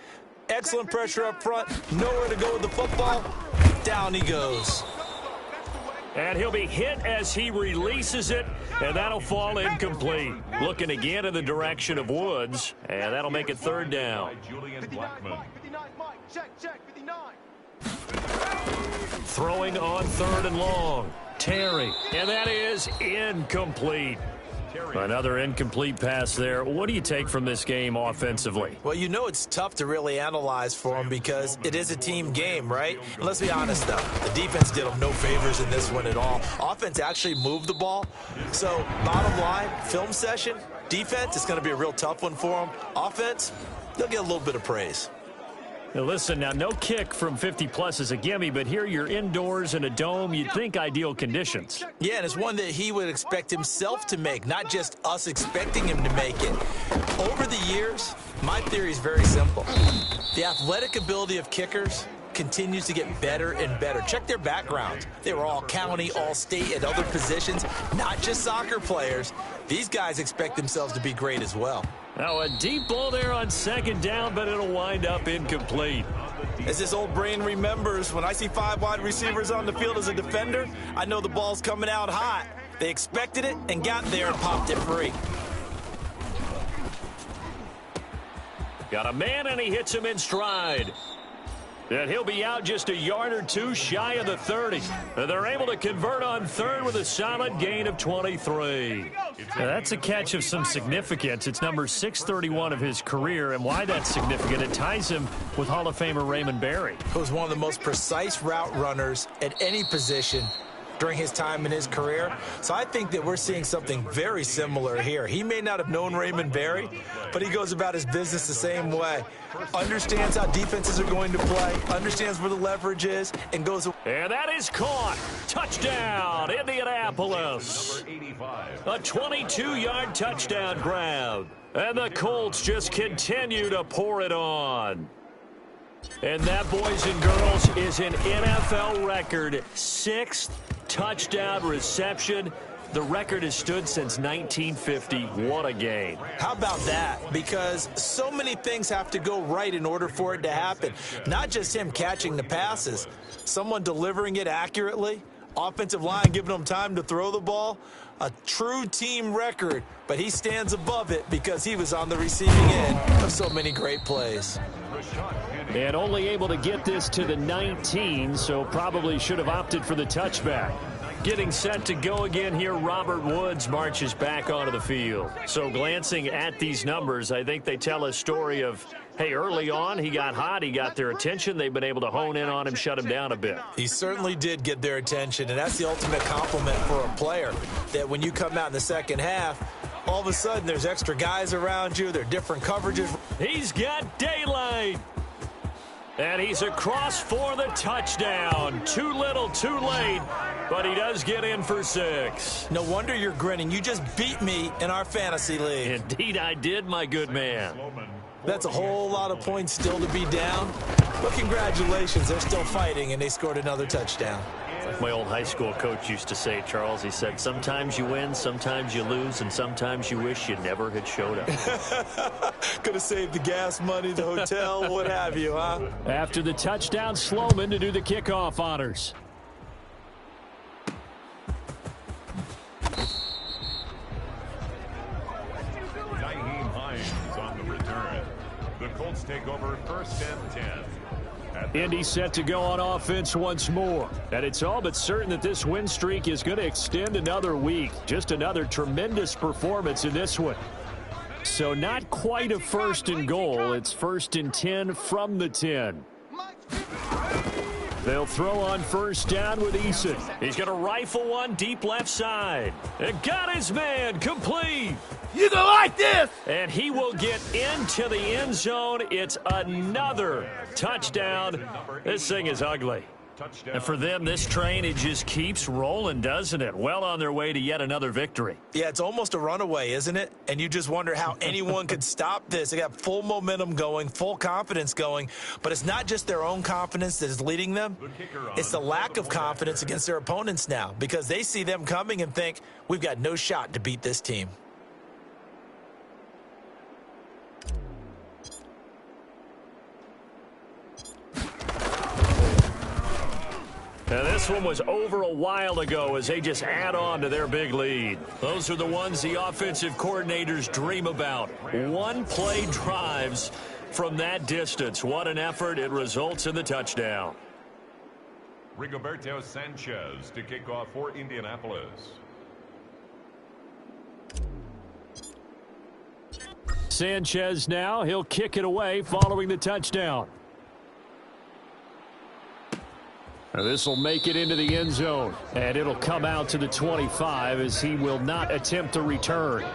Excellent pressure up front. Nowhere to go with the football. Down he goes. And he'll be hit as he releases it, and that'll fall incomplete. Looking again in the direction of Woods, and that'll make it 3rd down. Throwing on 3rd and long. Terry, and that is incomplete. Another incomplete pass there. What do you take from this game offensively? Well, you know it's tough to really analyze for them because it is a team game, right? And let's be honest, though. The defense did them no favors in this one at all. Offense actually moved the ball. So, bottom line, film session, defense, it's going to be a real tough one for them. Offense, they'll get a little bit of praise. Now listen, now no kick from 50-plus is a gimme, but here you're indoors in a dome. You'd think ideal conditions. Yeah, and it's one that he would expect himself to make, not just us expecting him to make it. Over the years, my theory is very simple. The athletic ability of kickers continues to get better and better. Check their backgrounds. They were all county, all state, at other positions, not just soccer players. These guys expect themselves to be great as well. Now a deep ball there on 2nd down, but it'll wind up incomplete. As this old brain remembers, when I see 5 wide receivers on the field as a defender, I know the ball's coming out hot. They expected it and got there and popped it free. Got a man, and he hits him in stride. And he'll be out just a yard or two shy of the 30. And they're able to convert on third with a solid gain of 23. Now that's a catch of some significance. It's number 631 of his career, and why that's significant, it ties him with Hall of Famer Raymond Berry. Who was one of the most precise route runners at any position during his time in his career. So I think that we're seeing something very similar here. He may not have known Raymond Berry, but he goes about his business the same way. Understands how defenses are going to play, understands where the leverage is, and goes. And that is caught. Touchdown, Indianapolis. A 22-yard touchdown grab. And the Colts just continue to pour it on. And that, boys and girls, is an NFL record 6th touchdown reception. The record has stood since 1950. What a game. How about that? Because so many things have to go right in order for it to happen. Not just him catching the passes, someone delivering it accurately, offensive line giving him time to throw the ball. A true team record, but he stands above it because he was on the receiving end of so many great plays. And only able to get this to the 19, so probably should have opted for the touchback. Getting set to go again here, Robert Woods marches back onto the field. So glancing at these numbers, I think they tell a story of, hey, early on he got hot, he got their attention, they've been able to hone in on him, shut him down a bit. He certainly did get their attention, and that's the ultimate compliment for a player, that when you come out in the second half, all of a sudden there's extra guys around you, there are different coverages. He's got daylight. And he's across for the touchdown. Too little, too late, but he does get in for 6. No wonder you're grinning. You just beat me in our fantasy league. Indeed I did, my good man. That's a whole lot of points still to be down. But congratulations, they're still fighting, and they scored another touchdown. Like my old high school coach used to say, Charles, he said, sometimes you win, sometimes you lose, and sometimes you wish you never had showed up. Could have saved the gas money, the hotel, what have you, huh? After the touchdown, Sloman to do the kickoff honors. Nyheim Hines on the return. The Colts take over 1st and 10. Indy set to go on offense once more. And it's all but certain that this win streak is going to extend another week. Just another tremendous performance in this one. So not quite a 1st and goal. It's 1st and 10 from the 10. They'll throw on 1st down with Eason. He's going to rifle one deep left side. And got his man complete. You gonna like this? And he will get into the end zone. It's another touchdown. This thing is ugly. And for them, this train, it just keeps rolling, doesn't it? Well on their way to yet another victory. Yeah, it's almost a runaway, isn't it? And you just wonder how anyone could stop this. They got full momentum going, full confidence going. But it's not just their own confidence that is leading them. It's the lack of confidence against their opponents now, because they see them coming and think, we've got no shot to beat this team. Now this one was over a while ago as they just add on to their big lead. Those are the ones the offensive coordinators dream about. One-play drives from that distance. What an effort. It results in the touchdown. Rigoberto Sanchez to kick off for Indianapolis. Sanchez now. He'll kick it away following the touchdown. This will make it into the end zone, and it'll come out to the 25 as he will not attempt to return.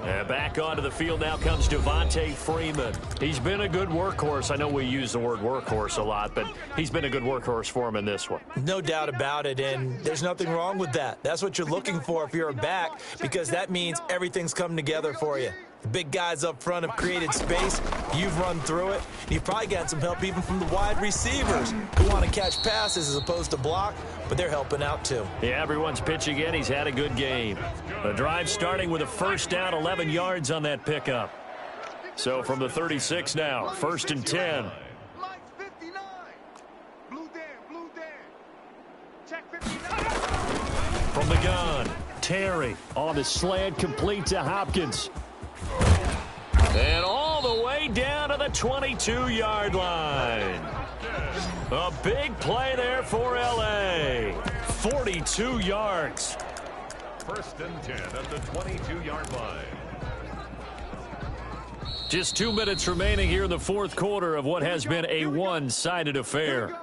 And back onto the field now comes Devontae Freeman. He's been a good workhorse. I know we use the word workhorse a lot, but he's been a good workhorse for him in this one. No doubt about it, and there's nothing wrong with that. That's what you're looking for if you're a back, because that means everything's come together for you. The big guys up front have created space. You've run through it. You've probably gotten some help even from the wide receivers who want to catch passes as opposed to block, but they're helping out too. Yeah, everyone's pitching in. He's had a good game. The drive starting with a 1st down, 11 yards on that pickup. So from the 36 now, 1st and 10. Mike 59. Blue Dan. Check 59. From the gun, Terry on the slant, complete to Hopkins. And all the way down to the 22-yard line. A big play there for L.A. 42 yards. First and 10 at the 22-yard line. Just 2 minutes remaining here in the fourth quarter of what has been a one-sided affair.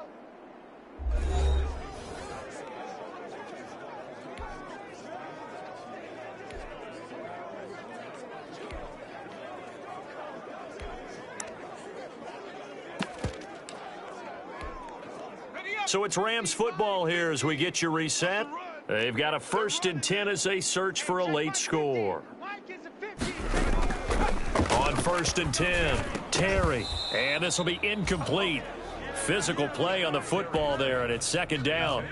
So it's Rams football here as we get you reset. They've got a first and 10 as they search for a late score. On first and 10, Terry. And this will be incomplete. Physical play on the football there, and it's second down.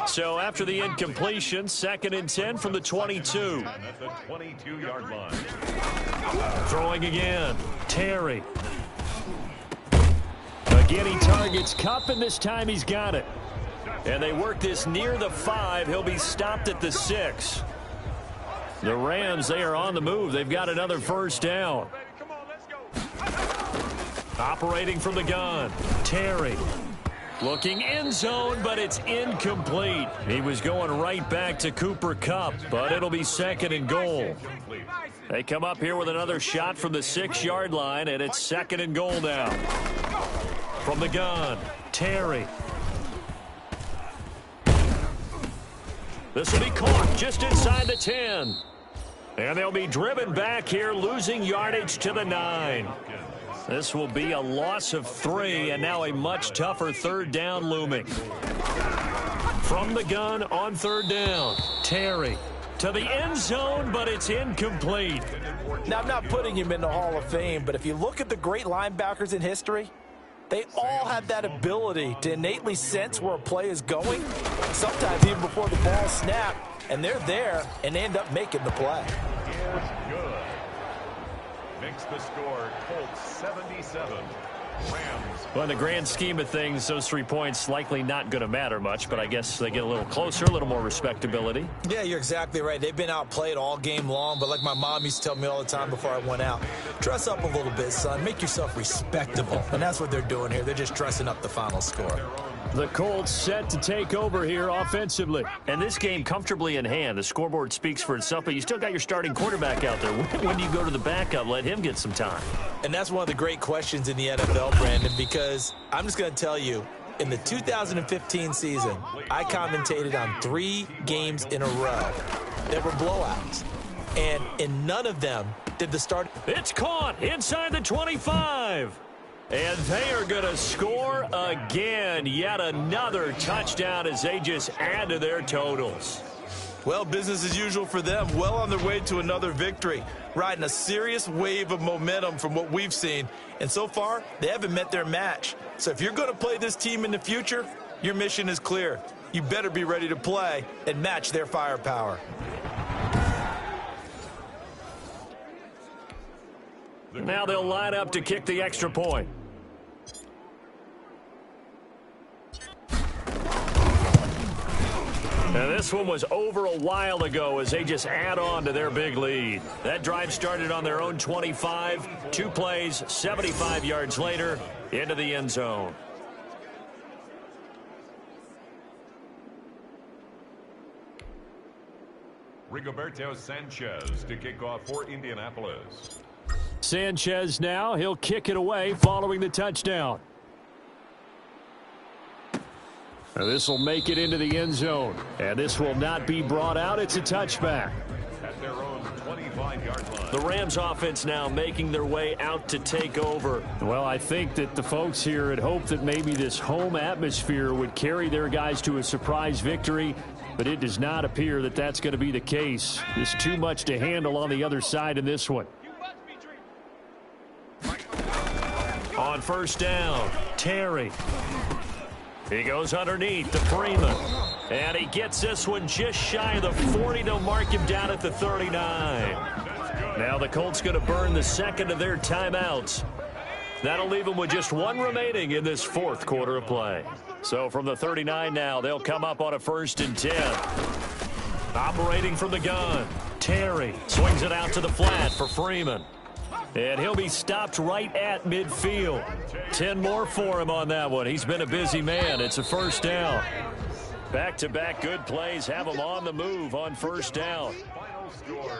So after the incompletion, second and 10 from the 22. At the 22-yard line. Throwing again, Terry. Again, he targets Kupp, and this time he's got it. And they work this near the 5. He'll be stopped at the 6. The Rams, they are on the move. They've got another first down. Operating from the gun, Terry. Looking end zone, but it's incomplete. He was going right back to Cooper Kupp, but it'll be second and goal. They come up here with another shot from the 6-yard line, and it's second and goal now. From the gun, Terry. This will be caught just inside the 10. And they'll be driven back here, losing yardage to the 9. This will be a loss of 3, and now a much tougher third down looming. From the gun on third down, Terry. To the end zone, but it's incomplete. Now, I'm not putting him in the Hall of Fame, but if you look at the great linebackers in history, they all have that ability to innately sense where a play is going, sometimes even before the ball snaps, and they're there and they end up making the play. Good. Makes the score Colts 77. Rams. Well, in the grand scheme of things, those 3 points likely not going to matter much, but I guess they get a little closer, a little more respectability. Yeah, you're exactly right. They've been outplayed all game long, but like my mom used to tell me all the time before I went out, dress up a little bit, son. Make yourself respectable. And that's what they're doing here. They're just dressing up the final score. The Colts set to take over here offensively. And this game comfortably in hand. The scoreboard speaks for itself, but you still got your starting quarterback out there. When do you go to the backup? Let him get some time. And that's one of the great questions in the NFL, Brandon, because I'm just going to tell you, in the 2015 season, I commentated on 3 games in a row that were blowouts. And in none of them did the start. It's caught inside the 25. And they are going to score again. Yet another touchdown as they just add to their totals. Well, business as usual for them. Well on their way to another victory. Riding a serious wave of momentum from what we've seen. And so far, they haven't met their match. So if you're going to play this team in the future, your mission is clear. You better be ready to play and match their firepower. Now they'll line up to kick the extra point. And this one was over a while ago as they just add on to their big lead. That drive started on their own 25. 2 plays, 75 yards later, into the end zone. Rigoberto Sanchez to kick off for Indianapolis. Sanchez now, he'll kick it away following the touchdown. Now this will make it into the end zone. And this will not be brought out. It's a touchback. At their own 25-yard line. The Rams offense now making their way out to take over. Well, I think that the folks here had hoped that maybe this home atmosphere would carry their guys to a surprise victory, but it does not appear that that's going to be the case. There's too much to handle on the other side in this one. On first down, Terry. He goes underneath to Freeman. And he gets this one just shy of the 40. They'll mark him down at the 39. Now the Colts going to burn the second of their timeouts. That'll leave them with just 1 remaining in this fourth quarter of play. So from the 39 now, they'll come up on a first and 10. Operating from the gun, Terry swings it out to the flat for Freeman. And he'll be stopped right at midfield. 10 more for him on that one. He's been a busy man. It's a first down. Back-to-back good plays have him on the move on first down.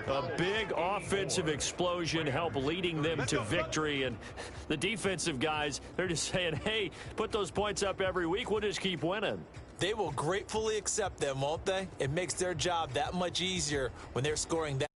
A big offensive explosion helped leading them to victory. And the defensive guys, they're just saying, hey, put those points up every week. We'll just keep winning. They will gratefully accept them, won't they? It makes their job that much easier when they're scoring that.